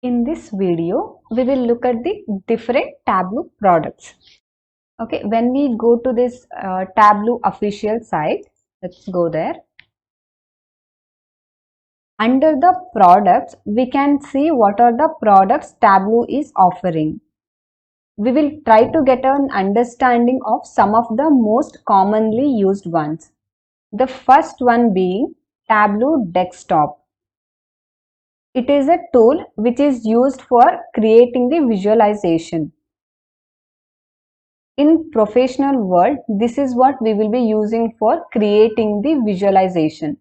In this video, we will look at the different Tableau products. Okay, when we go to this Tableau official site, let's go there. Under the products, we can see what are the products Tableau is offering. We will try to get an understanding of some of the most commonly used ones. The first one being Tableau Desktop. It is a tool which is used for creating the visualization. In professional world, this is what we will be using for creating the visualization.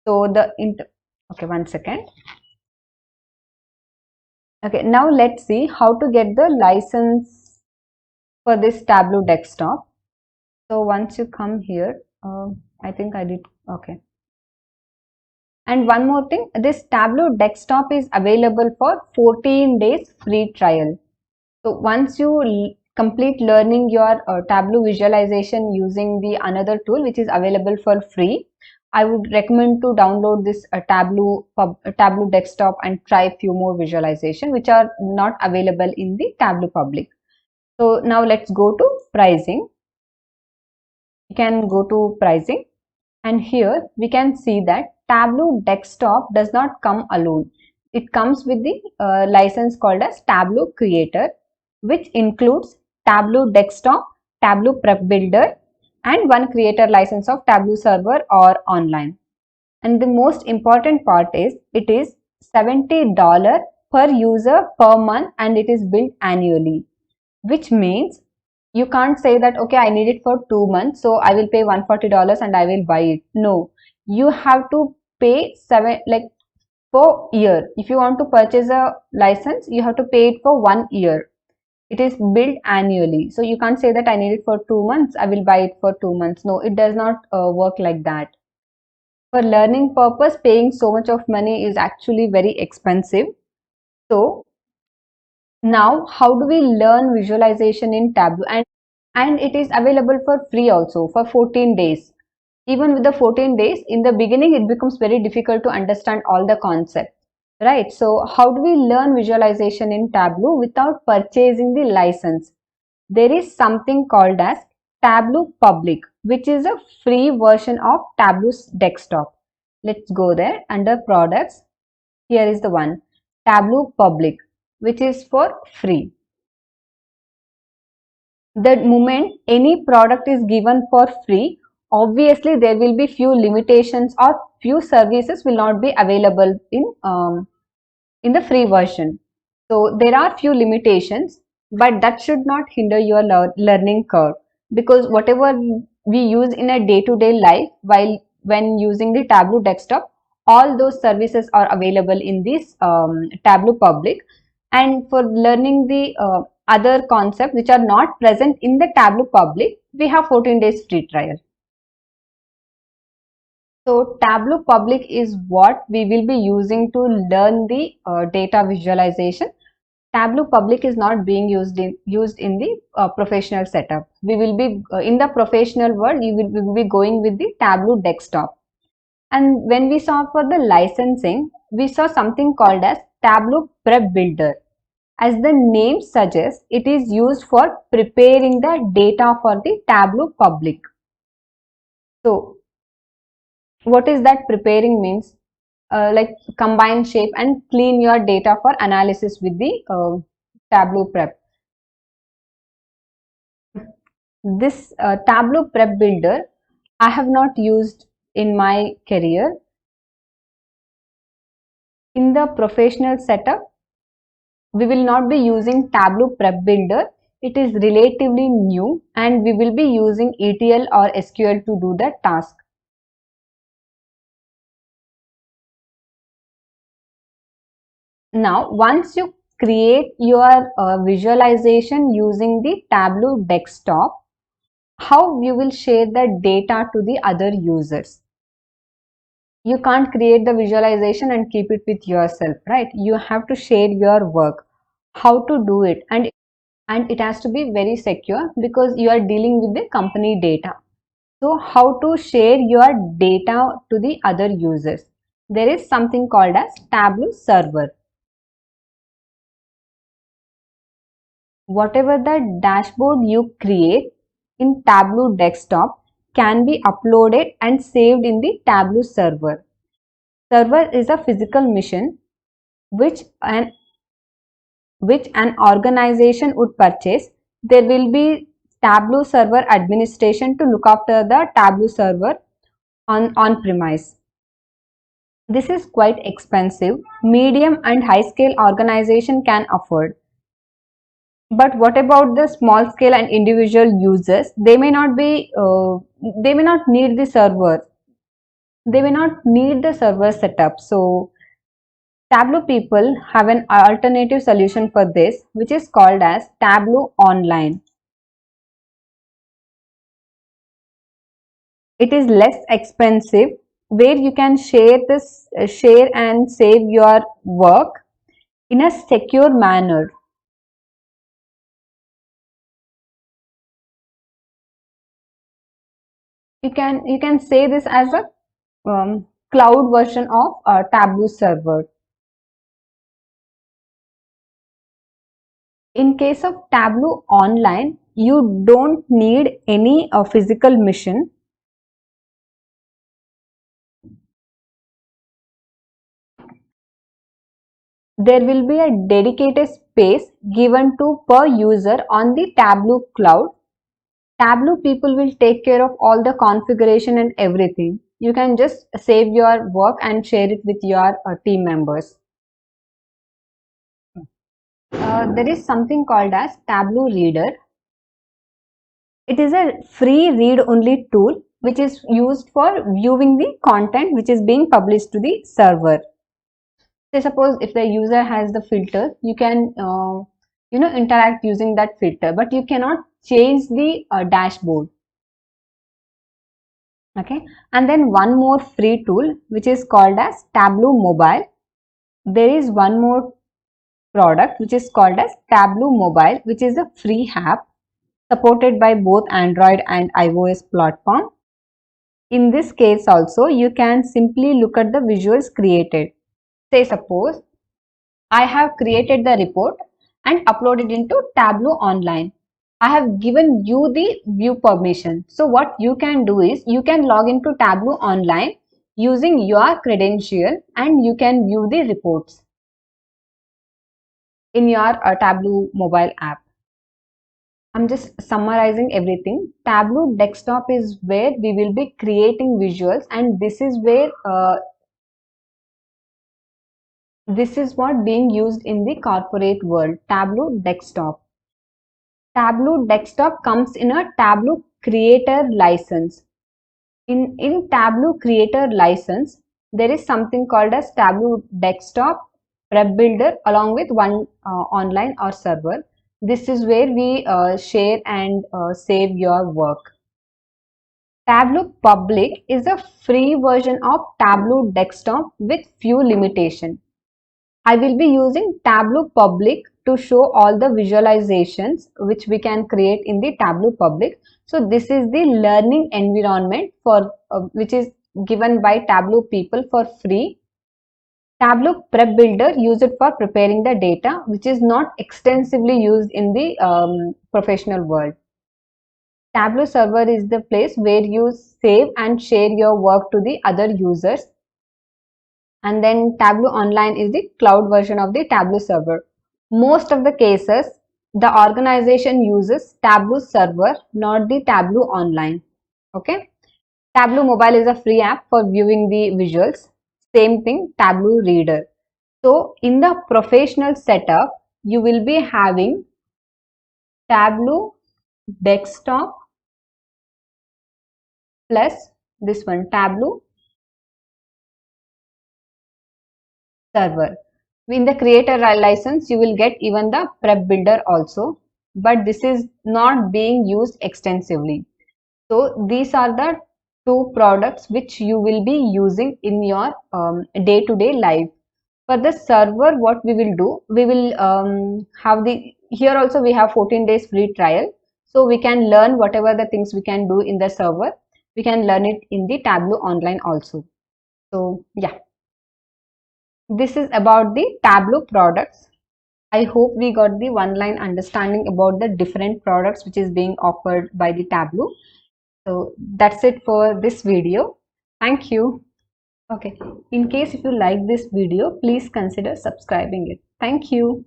So okay, one second. Okay, now let's see how to get the license for this Tableau Desktop. So once you come here, I think I did, okay. And one more thing, this Tableau Desktop is available for 14 days free trial. So once you complete learning your Tableau visualization using the another tool which is available for free, I would recommend to download this Tableau Desktop and try few more visualization which are not available in the Tableau Public. So now let's go to pricing. You can go to pricing, and here we can see that Tableau Desktop does not come alone. It comes with the license called as Tableau Creator, which includes Tableau Desktop, Tableau Prep Builder, and one creator license of Tableau Server or online. And the most important part is it is $70 per user per month, and it is billed annually, which means you can't say that okay, I need it for 2 months, so I will pay $140 and I will buy it. No, you have to pay per year. If you want to purchase a license, you have to pay it for 1 year. It is billed annually, so you can't say that I need it for 2 months, I will buy it for 2 months. No, it does not work like that. For learning purpose, paying so much of money is actually very expensive. So now how do we learn visualization in Tableau? And it is available for free also for 14 days. Even with the 14 days, in the beginning it becomes very difficult to understand all the concepts, right? So how do we learn visualization in Tableau without purchasing the license? There is something called as Tableau Public, which is a free version of Tableau Desktop. Let's go there. Under products, here is the one, Tableau Public, which is for free. The moment any product is given for free, obviously there will be few limitations or few services will not be available in the free version. So there are few limitations, but that should not hinder your learning curve, because whatever we use in a day-to-day life when using the Tableau Desktop, all those services are available in this Tableau Public. And for learning the other concepts which are not present in the Tableau Public, we have 14 days free trial. So Tableau Public is what we will be using to learn the data visualization. Tableau Public is not being used in the professional setup. We will be in the professional world, we will be going with the Tableau Desktop. And when we saw for the licensing, we saw something called as Tableau Prep Builder. As the name suggests, it is used for preparing the data for the Tableau Public. So what is that preparing means? Like combine, shape and clean your data for analysis with the Tableau Prep. This Tableau Prep Builder I have not used in my career. In the professional setup, we will not be using Tableau Prep Builder. It is relatively new and we will be using ETL or SQL to do the task. Now, once you create your visualization using the Tableau Desktop, how you will share the data to the other users? You can't create the visualization and keep it with yourself, right? You have to share your work. How to do it? And it has to be very secure because you are dealing with the company data. So how to share your data to the other users? There is something called as Tableau Server. whatever the dashboard you create in Tableau desktop can be uploaded and saved in the Tableau server. Server is a physical machine which an organization would purchase. There will be Tableau server administration to look after the Tableau server on premise. This is quite expensive. Medium and high scale organization can afford. But what about the small scale and individual users? They may not need the server. They may not need the server setup. So Tableau people have an alternative solution for this, which is called as Tableau Online. It is less expensive, where you can share and save your work in a secure manner. You can say this as a cloud version of Tableau server. In case of Tableau Online, you don't need any physical machine. There will be a dedicated space given to per user on the Tableau cloud. Tableau people will take care of all the configuration and everything. You can just save your work and share it with your team members. There is something called as Tableau Reader. It is a free read-only tool which is used for viewing the content which is being published to the server. Say suppose if the user has the filter, you can interact using that filter, but you cannot change the dashboard. Okay, and then one more free tool which is called as Tableau Mobile. There is one more product which is called as Tableau Mobile, which is a free app supported by both Android and iOS platform. In this case also, you can simply look at the visuals created. Say suppose I have created the report and uploaded into Tableau Online. I have given you the view permission. So what you can do is you can log into Tableau Online using your credential and you can view the reports in your Tableau mobile app. I'm just summarizing everything. Tableau desktop is where we will be creating visuals, and this is where this is what being used in the corporate world. Tableau desktop. Tableau desktop comes in a Tableau creator license. In Tableau creator license, there is something called as Tableau desktop web builder along with one online or server. This is where we share and save your work. Tableau Public is a free version of Tableau desktop with few limitations. I will be using Tableau Public to show all the visualizations which we can create in the Tableau Public. So this is the learning environment for which is given by Tableau people for free. Tableau Prep Builder use it for preparing the data, which is not extensively used in the professional world. Tableau Server is the place where you save and share your work to the other users. And then Tableau Online is the cloud version of the Tableau Server. Most of the cases, the organization uses Tableau Server, not the Tableau Online. Okay. Tableau Mobile is a free app for viewing the visuals. Same thing, Tableau Reader. So in the professional setup, you will be having Tableau Desktop plus this one, Tableau Server. In the creator license, you will get even the Prep Builder also, but this is not being used extensively. So these are the two products which you will be using in your day-to-day life. For the server, what we will do, we will have here also we have 14 days free trial. So we can learn whatever the things we can do in the server. We can learn it in the Tableau Online also. So yeah, this is about the Tableau products. I hope we got the one line understanding about the different products which is being offered by the Tableau. So that's it for this video. Thank you. Okay, in case if you like this video, please consider subscribing it. Thank you.